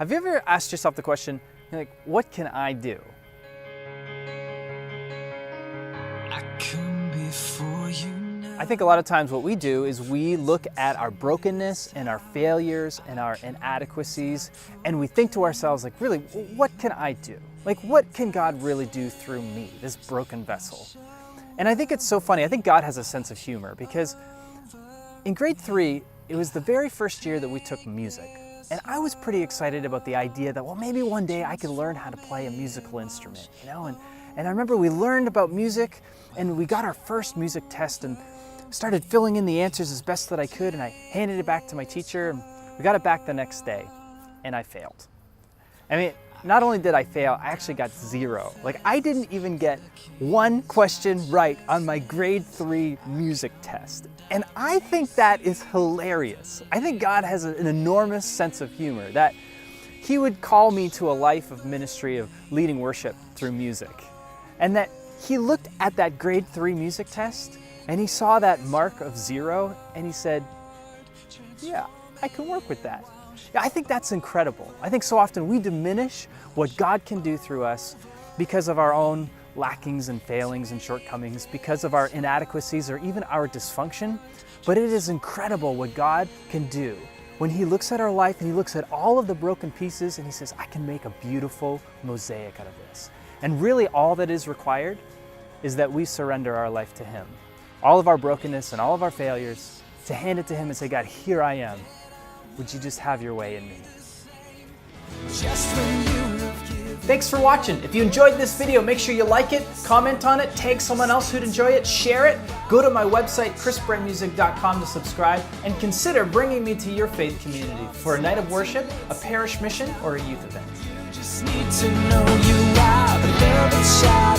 Have you ever asked yourself the question, like, what can I do? I think a lot of times what we do is we look at our brokenness and our failures and our inadequacies, and we think to ourselves, like, really, what can I do? Like, what can God really do through me, this broken vessel? And I think it's so funny. I think God has a sense of humor, because in grade 3, it was the very first year that we took music. And I was pretty excited about the idea that, well, maybe one day I could learn how to play a musical instrument, you know? And I remember we learned about music, and we got our first music test and started filling in the answers as best that I could, and I handed it back to my teacher, and we got it back the next day, and I failed. I mean, not only did I fail, I actually got 0. Like, I didn't even get one question right on my grade 3 music test. And I think that is hilarious. I think God has an enormous sense of humor, that He would call me to a life of ministry, of leading worship through music. And that He looked at that grade 3 music test, and He saw that mark of 0, and He said, yeah, I can work with that. Yeah, I think that's incredible. I think so often we diminish what God can do through us because of our own lackings and failings and shortcomings, because of our inadequacies or even our dysfunction. But it is incredible what God can do when He looks at our life and He looks at all of the broken pieces and He says, I can make a beautiful mosaic out of this. And really all that is required is that we surrender our life to Him. All of our brokenness and all of our failures, to hand it to Him and say, God, here I am. Would you just have your way in me? Thanks for watching. If you enjoyed this video, make sure you like it, comment on it, tag someone else who'd enjoy it, share it. Go to my website, chrisbrandmusic.com, to subscribe, and consider bringing me to your faith community for a night of worship, a parish mission, or a youth event. Just need to know you are the love child.